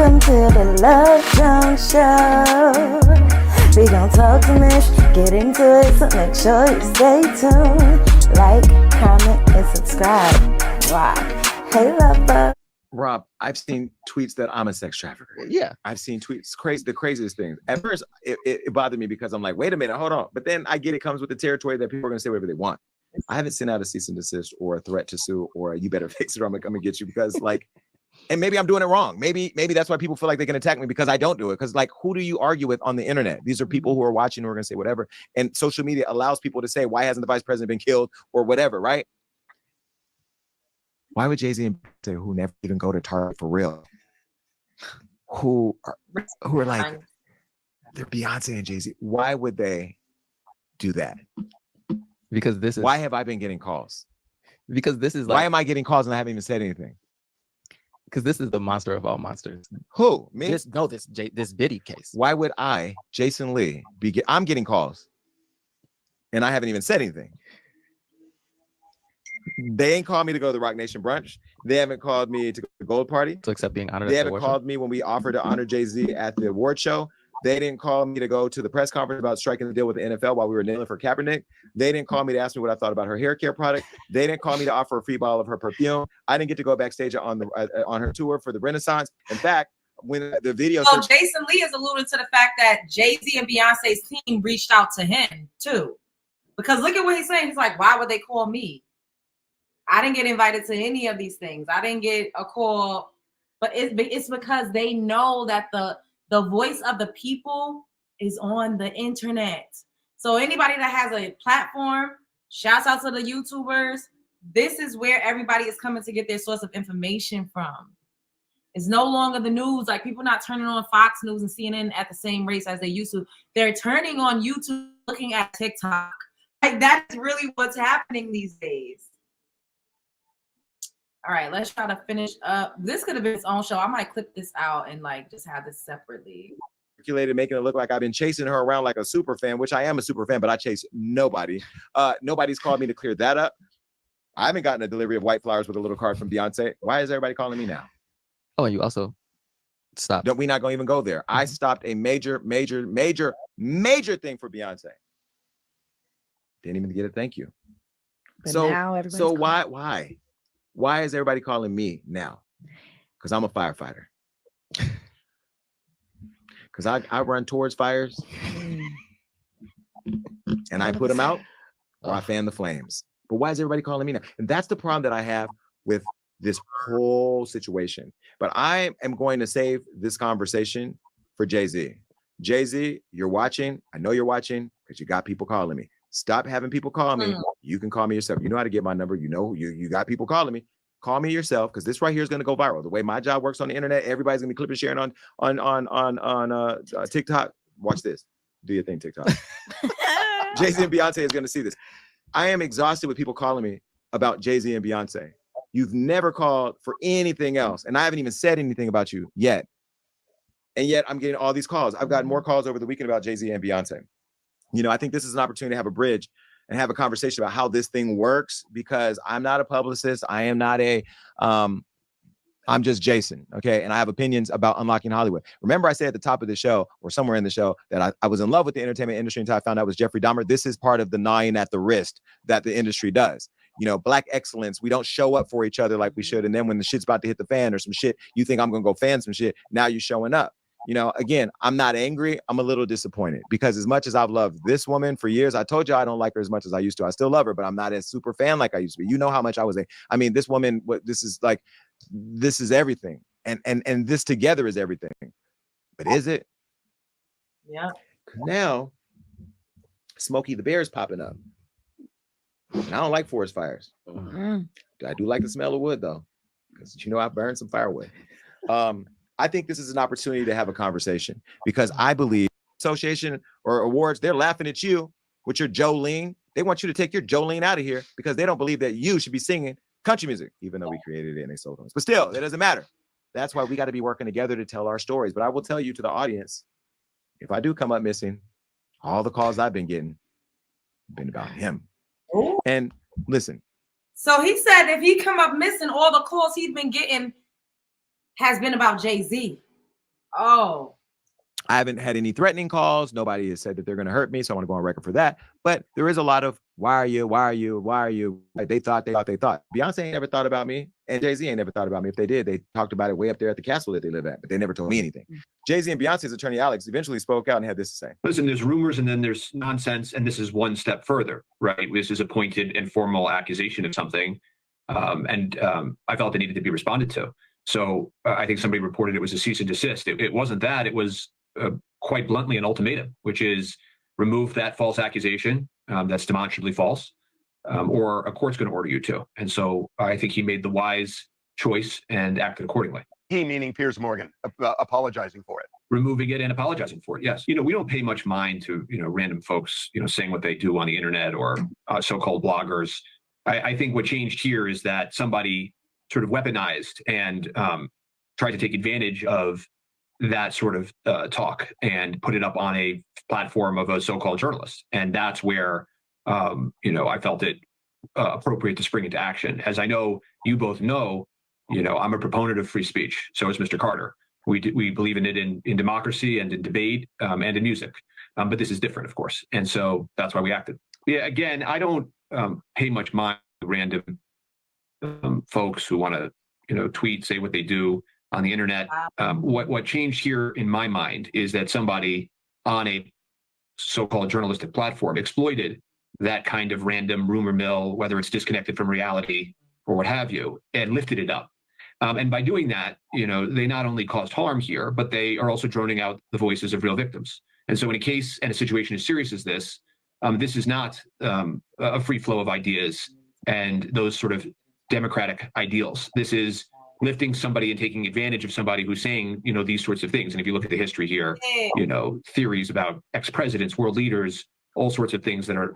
Welcome to the Love Drunk Show. We gon' talk some ish, get into it, so make sure you stay tuned. Like, comment, and subscribe. Wow. Hey, lover. Rob, I've seen tweets that I'm a sex trafficker. Yeah. I've seen tweets, the craziest things. At first, it bothered me because I'm like, wait a minute, hold on. But then I get it comes with the territory that people are going to say whatever they want. I haven't sent out a cease and desist or a threat to sue or a, you better fix it or I'm going to come and get you because like, and maybe I'm doing it wrong. Maybe that's why people feel like they can attack me because I don't do it. Because like, who do you argue with on the internet? These are people who are watching who are going to say whatever. And social media allows people to say, why hasn't the vice president been killed or whatever, right? Why would Jay-Z and Beyonce, who never even go to Target for real, who are like, they're Beyonce and Jay-Z, why would they do that? Because this is why have I been getting calls? Because this is like, why am I getting calls and I haven't even said anything? Because this is the monster of all monsters. Who? Me? This Biddy case. Why would I, Jason Lee, I'm getting calls and I haven't even said anything. They ain't called me to go to the Rock Nation brunch. They haven't called me to go to the Gold Party. To accept being honored. They haven't called me when we offered to honor Jay-Z at the award show. They didn't call me to go to the press conference about striking the deal with the NFL while we were kneeling for Kaepernick. They didn't call me to ask me what I thought about her hair care product. They didn't call me to offer a free bottle of her perfume. I didn't get to go backstage on her tour for the Renaissance. In fact, when the video. So Jason Lee has alluded to the fact that Jay-Z and Beyonce's team reached out to him too, because look at what he's saying. He's like, why would they call me? I didn't get invited to any of these things. I didn't get a call, but it's because they know that the voice of the people is on the internet. So anybody that has a platform, shouts out to the YouTubers. This is where everybody is coming to get their source of information from. It's no longer the news. Like people not turning on Fox News and CNN at the same rates as they used to. They're turning on YouTube, looking at TikTok. Like that's really what's happening these days. All right, let's try to finish up. This could have been its own show. I might clip this out and like just have this separately. Circulated, making it look like I've been chasing her around like a super fan, which I am a super fan, but I chase nobody. Nobody's called me to clear that up. I haven't gotten a delivery of white flowers with a little card from Beyonce. Why is everybody calling me now? Oh, and you also stopped. Don't we not gonna even go there? I stopped a major thing for Beyonce. Didn't even get a thank you. But so now so why is everybody calling me now? Because I'm a firefighter. Because I run towards fires and I put them out or I fan the flames. But why is everybody calling me now? And that's the problem that I have with this whole situation. But I am going to save this conversation for Jay-Z. Jay-Z, you're watching. I know you're watching because you got people calling me. Stop having people call me. You can call me yourself. You know how to get my number. You know, you got people calling me. Call me yourself because this right here is going to go viral. The way my job works on the internet, everybody's going to be clipping, sharing on TikTok. Watch this. Do your thing, TikTok. Jay-Z and Beyonce is going to see this. I am exhausted with people calling me about Jay-Z and Beyonce. You've never called for anything else, and I haven't even said anything about you yet. And yet I'm getting all these calls. I've gotten more calls over the weekend about Jay-Z and Beyonce. You know, I think this is an opportunity to have a bridge and have a conversation about how this thing works, because I'm not a publicist. I am not I'm just Jason, okay? And I have opinions about unlocking Hollywood. Remember I said at the top of the show or somewhere in the show that I was in love with the entertainment industry until I found out it was Jeffrey Dahmer. This is part of the gnawing at the wrist that the industry does. You know, Black excellence, we don't show up for each other like we should. And then when the shit's about to hit the fan or some shit, you think I'm gonna go fan some shit. Now you're showing up. You know, again, I'm not angry. I'm a little disappointed because as much as I've loved this woman for years, I told you I don't like her as much as I used to. I still love her, but I'm not a super fan like I used to be. You know how much I was I mean, this woman, this is everything. And this together is everything. But is it? Yeah. Now, Smokey the Bear is popping up. And I don't like forest fires. I do like the smell of wood though, because you know I burned some firewood. I think this is an opportunity to have a conversation because I believe association or awards, they're laughing at you with your Jolene. They want you to take your Jolene out of here because they don't believe that you should be singing country music, even though we created it and they sold us. But still, it doesn't matter. That's why we got to be working together to tell our stories. But I will tell you to the audience, if I do come up missing, all the calls I've been getting have been about him. Ooh. And listen. So he said if he come up missing, all the calls he's been getting has been about Jay-Z. Oh. I haven't had any threatening calls. Nobody has said that they're going to hurt me. So I want to go on record for that. But there is a lot of, why are you? Like they thought. Beyonce ain't never thought about me. And Jay-Z ain't never thought about me. If they did, they talked about it way up there at the castle that they live at, but they never told me anything. Jay-Z and Beyonce's attorney, Alex, eventually spoke out and had this to say. Listen, there's rumors and then there's nonsense. And this is one step further, right? This is a pointed and formal accusation of something. I felt it needed to be responded to. So I think somebody reported it was a cease and desist. It wasn't that. It was quite bluntly an ultimatum, which is remove that false accusation that's demonstrably false, or a court's going to order you to. And so I think he made the wise choice and acted accordingly. He, meaning Piers Morgan, apologizing for it. Removing it and apologizing for it. Yes. We don't pay much mind to, random folks, saying what they do on the internet or so-called bloggers. I think what changed here is that somebody sort of weaponized and tried to take advantage of that sort of talk and put it up on a platform of a so-called journalist. And that's where, I felt it appropriate to spring into action. As I know, you both know, I'm a proponent of free speech. So is Mr. Carter. We believe in it in democracy and in debate and in music. But this is different, of course. And so that's why we acted. Yeah, again, I don't pay much mind to random folks who want to, tweet, say what they do on the internet. What changed here in my mind is that somebody on a so-called journalistic platform exploited that kind of random rumor mill, whether it's disconnected from reality or what have you, and lifted it up. And by doing that, they not only caused harm here, but they are also droning out the voices of real victims. And so in a case and a situation as serious as this is not a free flow of ideas and those sort of democratic ideals. This is lifting somebody and taking advantage of somebody who's saying, these sorts of things. And if you look at the history here, theories about ex-presidents, world leaders, all sorts of things that are,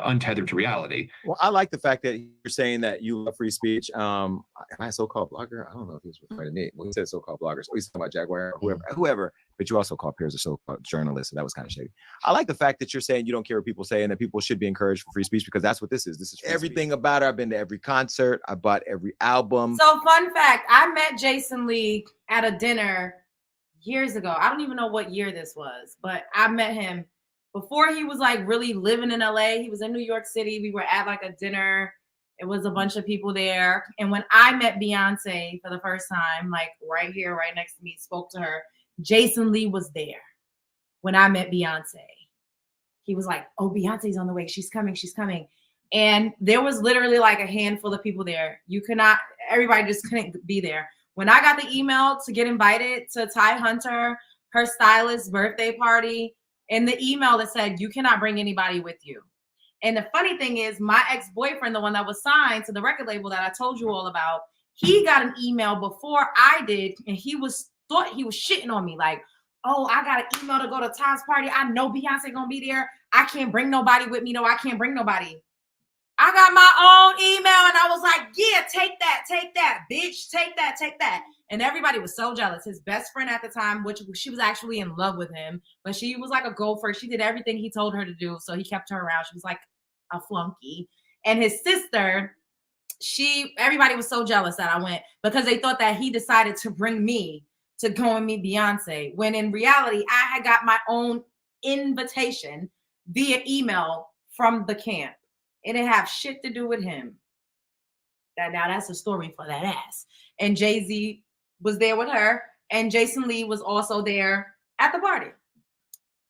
untethered to reality. Well, I like the fact that you're saying that you love free speech. Am I a so-called blogger? I don't know if he's referring to me. When he said so-called bloggers, he's talking about Jaguar, whoever, but you also call Piers a so-called journalist, and that was kind of shady. I like the fact that you're saying you don't care what people say and that people should be encouraged for free speech, because that's what this is. This is everything speech. About it. I've been to every concert. I bought every album. So fun fact, I met Jason Lee at a dinner years ago. I don't even know what year this was, but I met him before he was like really living in LA. He was in New York City. We were at like a dinner. It was a bunch of people there. And when I met Beyonce for the first time, like right here, right next to me, spoke to her, Jason Lee was there when I met Beyonce. He was like, oh, Beyonce's on the way. She's coming. And there was literally like a handful of people there. Everybody just couldn't be there. When I got the email to get invited to Ty Hunter, her stylist's birthday party, in the email that said, you cannot bring anybody with you. And the funny thing is, my ex-boyfriend, the one that was signed to the record label that I told you all about, he got an email before I did, and thought he was shitting on me. Like, oh, I got an email to go to Ty's party. I know Beyonce gonna be there. I can't bring nobody with me. No, I can't bring nobody. I got my own email, and I was like, yeah, take that, bitch. Take that. And everybody was so jealous. His best friend at the time, which she was actually in love with him, but she was like a gopher. She did everything he told her to do, so he kept her around. She was like a flunky. And his sister, everybody was so jealous that I went, because they thought that he decided to bring me to go and meet Beyonce, when in reality, I had got my own invitation via email from the camp. It didn't have shit to do with him. Now that's a story for that ass. And Jay-Z was there with her, and Jason Lee was also there at the party.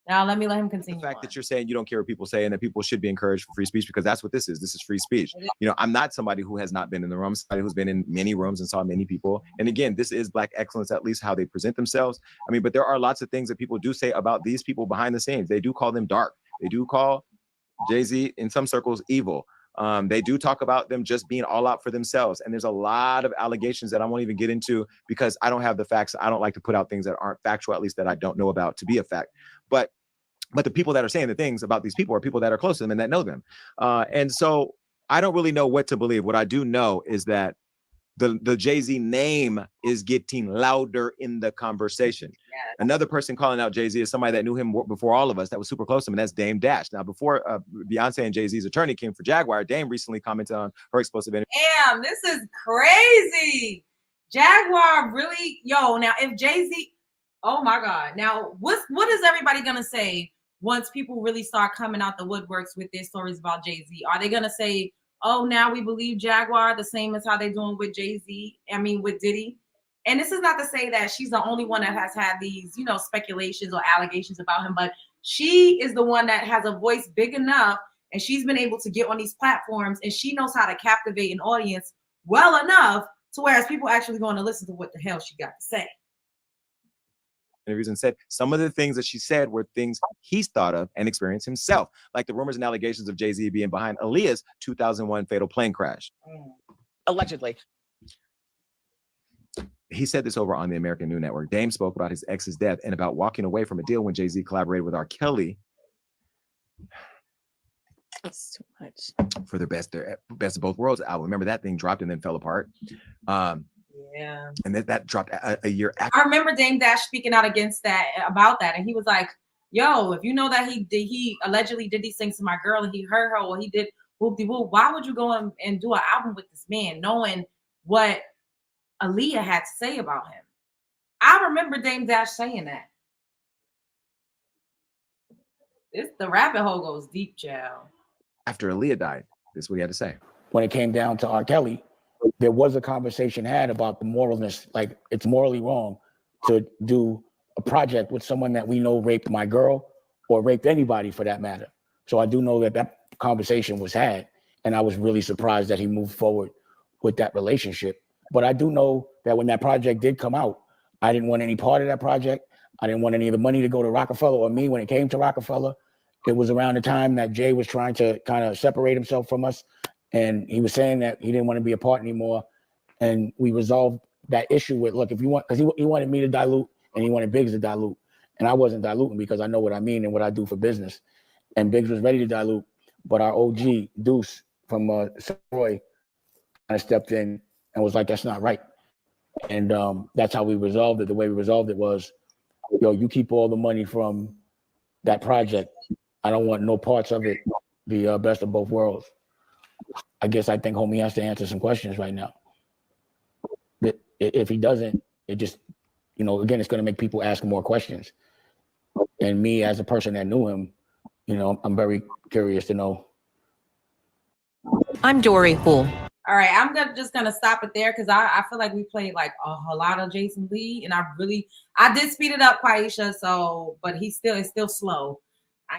Now let him continue. The fact that you're saying you don't care what people say and that people should be encouraged for free speech, because that's what this is. This is free speech. I'm not somebody who has not been in the room, somebody who's been in many rooms and saw many people. And again, this is Black excellence, at least how they present themselves. But there are lots of things that people do say about these people behind the scenes. They do call them dark. They do call Jay-Z in some circles evil. They do talk about them just being all out for themselves. And there's a lot of allegations that I won't even get into, because I don't have the facts. I don't like to put out things that aren't factual, at least that I don't know about, to be a fact. But the people that are saying the things about these people are people that are close to them and that know them. And so I don't really know what to believe. What I do know is that the Jay-Z name is getting louder in the conversation. Yes. Another person calling out Jay-Z is somebody that knew him before all of us, that was super close to him, and that's Dame Dash. Now, before Beyonce and Jay-Z's attorney came for Jaguar, Dame recently commented on her explosive interview. Damn, this is crazy. Jaguar really, now if Jay-Z, Oh my God. Now, what is everybody gonna say once people really start coming out the woodworks with their stories about Jay-Z? Are they gonna say, oh, now we believe Jaguar the same as how they're doing with Jay-Z? I mean, with Diddy. And this is not to say that she's the only one that has had these, you know, speculations or allegations about him, but she is the one that has a voice big enough, and she's been able to get on these platforms, and she knows how to captivate an audience well enough to whereas people actually going to listen to what the hell she got to say. Interviews and said some of the things that she said were things he's thought of and experienced himself, like the rumors and allegations of Jay-Z being behind Aaliyah's 2001 fatal plane crash. Allegedly. He said this over on the American News Network. Dame spoke about his ex's death and about walking away from a deal when Jay-Z collaborated with R. Kelly. That's too much. For their best of both worlds album. Remember that thing dropped and then fell apart. Yeah. And that dropped a year after. I remember Dame Dash speaking out against that, about that, and he was like, yo, if you know that he allegedly did these things to my girl and he hurt her or he did whoop-de-whoop, why would you go and do an album with this man knowing what Aaliyah had to say about him? I remember Dame Dash saying that. The rabbit hole goes deep, child. After Aaliyah died, this is what he had to say. When it came down to R. Kelly, there was a conversation had about the moralness, like it's morally wrong to do a project with someone that we know raped my girl or raped anybody for that matter. So I do know that conversation was had, and I was really surprised that he moved forward with that relationship. But I do know that when that project did come out, I didn't want any part of that project. I didn't want any of the money to go to Rockefeller or me when it came to Rockefeller. It was around the time that Jay was trying to kind of separate himself from us. And he was saying that he didn't want to be a part anymore. And we resolved that issue with, look, if you want, because he wanted me to dilute and he wanted Biggs to dilute. And I wasn't diluting because I know what I mean and what I do for business. And Biggs was ready to dilute. But our OG, Deuce from Roy, kind of stepped in and was like, that's not right. And that's how we resolved it. The way we resolved it was, yo, you keep all the money from that project. I don't want no parts of it. The best of both worlds. I guess I think homie has to answer some questions right now. But if he doesn't, it just, you know, again, it's going to make people ask more questions. And me as a person that knew him, you know, I'm very curious to know. I'm Dory Poole. All right, I'm just gonna stop it there because I feel like we played like a lot of Jason Lee, and I did speed it up, Quaisha. So, but it's still slow.